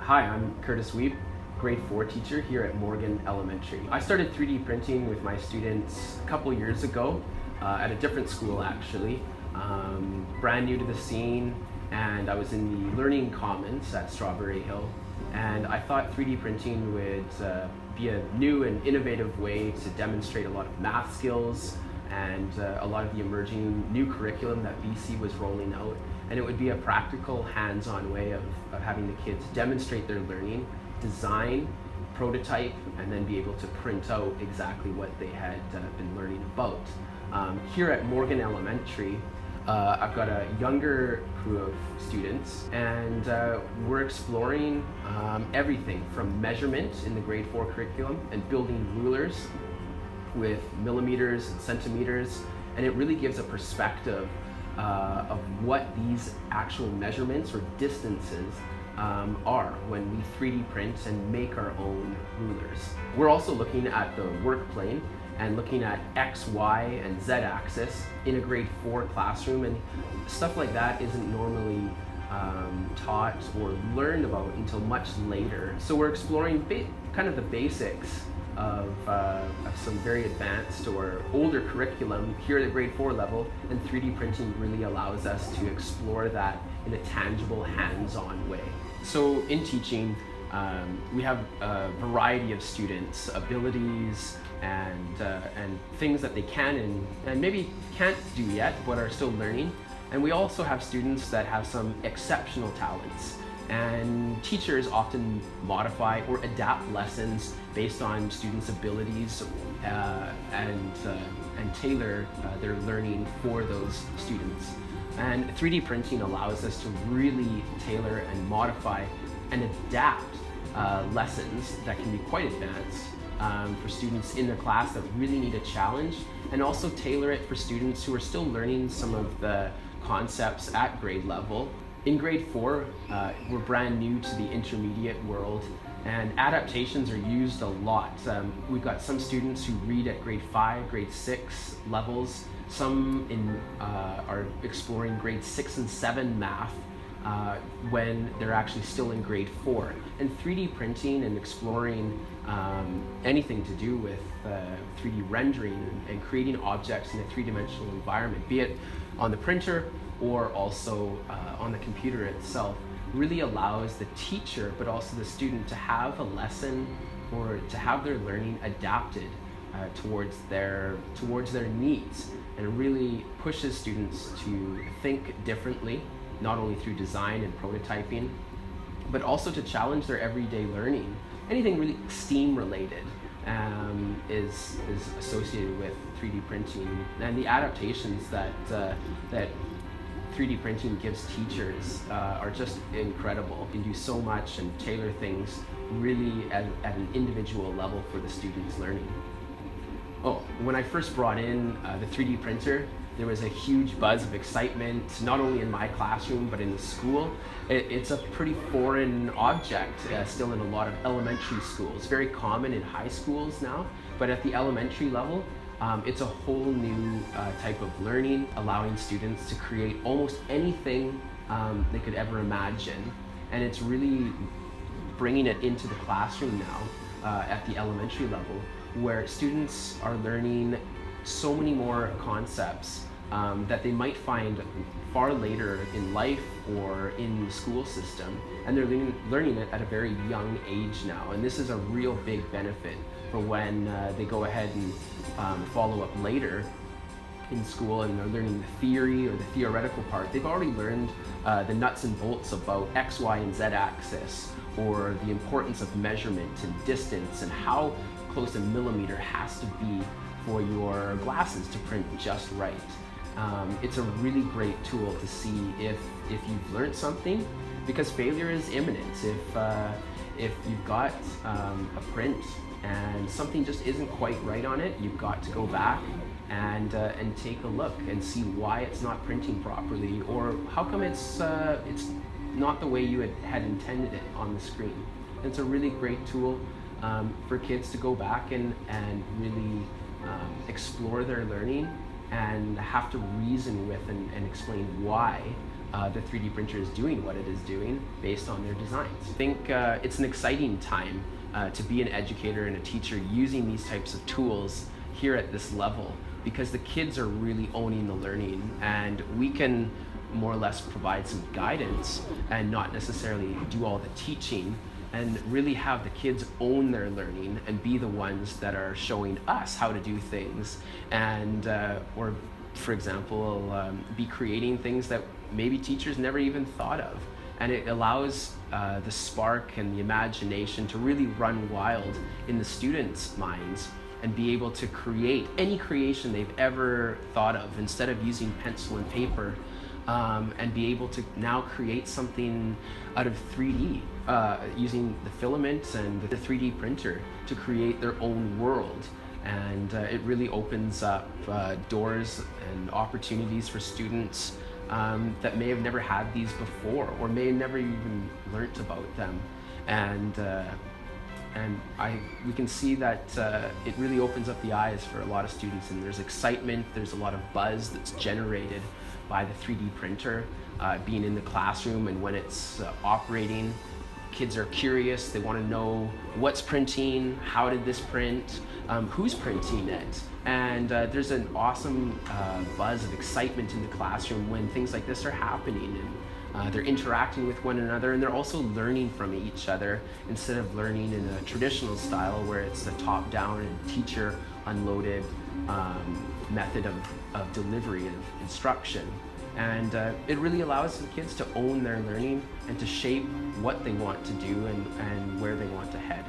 Hi, I'm Curtis Wiebe, grade 4 teacher here at Morgan Elementary. I started 3D printing with my students a couple years ago at a different school actually. Brand new to the scene, and I was in the Learning Commons at Strawberry Hill, and I thought 3D printing would be a new and innovative way to demonstrate a lot of math skills and a lot of the emerging new curriculum that BC was rolling out. And it would be a practical, hands-on way of having the kids demonstrate their learning, design, prototype, and then be able to print out exactly what they had been learning about. Here at Morgan Elementary, I've got a younger crew of students, and we're exploring everything from measurement in the grade 4 curriculum and building rulers with millimeters and centimeters, and it really gives a perspective of what these actual measurements or distances are when we 3D print and make our own rulers. We're also looking at the work plane and looking at X, Y, and Z axis in a grade 4 classroom, and stuff like that isn't normally taught or learned about until much later. So we're exploring kind of the basics of some very advanced or older curriculum here at the grade 4 level, and 3D printing really allows us to explore that in a tangible, hands-on way. So in teaching, we have a variety of students' abilities and things that they can and maybe can't do yet but are still learning. And we also have students that have some exceptional talents. And teachers often modify or adapt lessons based on students' abilities and tailor their learning for those students. And 3D printing allows us to really tailor and modify and adapt lessons that can be quite advanced for students in the class that really need a challenge, and also tailor it for students who are still learning some of the concepts at grade level. In grade 4, we're brand new to the intermediate world, and adaptations are used a lot. We've got some students who read at grade 5, grade 6 levels. Some are exploring grade 6 and 7 math when they're actually still in grade 4. And 3D printing and exploring anything to do with 3D rendering and creating objects in a three-dimensional environment, be it on the printer or also on the computer itself, really allows the teacher but also the student to have a lesson or to have their learning adapted towards their needs, and really pushes students to think differently, not only through design and prototyping, but also to challenge their everyday learning. Anything really STEAM related is associated with 3D printing, and the adaptations that 3D printing gives teachers are just incredible. You can do so much and tailor things really at an individual level for the students' learning. Oh, when I first brought in the 3D printer, there was a huge buzz of excitement, not only in my classroom, but in the school. It's a pretty foreign object still in a lot of elementary schools. Very common in high schools now, but at the elementary level, it's a whole new type of learning, allowing students to create almost anything they could ever imagine. And it's really bringing it into the classroom now at the elementary level, where students are learning so many more concepts that they might find far later in life or in the school system, and they're learning it at a very young age now. And this is a real big benefit for when they go ahead and follow up later in school and they're learning the theory or the theoretical part. They've already learned the nuts and bolts about X, Y, and Z axis, or the importance of measurement and distance and how close a millimeter has to be for your glasses to print just right. It's a really great tool to see if you've learned something, because failure is imminent. If you've got a print and something just isn't quite right on it, you've got to go back and take a look and see why it's not printing properly, or how come it's not the way you had intended it on the screen. And it's a really great tool for kids to go back and really explore their learning and have to reason with and explain why the 3D printer is doing what it is doing based on their designs. I think it's an exciting time to be an educator and a teacher using these types of tools here at this level, because the kids are really owning the learning, and we can more or less provide some guidance and not necessarily do all the teaching, and really have the kids own their learning and be the ones that are showing us how to do things, and or for example be creating things that maybe teachers never even thought of. And it allows the spark and the imagination to really run wild in the students' minds and be able to create any creation they've ever thought of instead of using pencil and paper, and be able to now create something out of 3D using the filaments and the 3D printer to create their own world. And it really opens up doors and opportunities for students that may have never had these before, or may have never even learnt about them. And we can see that it really opens up the eyes for a lot of students, and there's excitement, there's a lot of buzz that's generated by the 3D printer being in the classroom, and when it's operating, kids are curious, they want to know what's printing, how did this print, who's printing it. And there's an awesome buzz of excitement in the classroom when things like this are happening, and they're interacting with one another, and they're also learning from each other instead of learning in a traditional style where it's a top-down and teacher unloaded method of delivery of instruction. And it really allows the kids to own their learning and to shape what they want to do and where they want to head.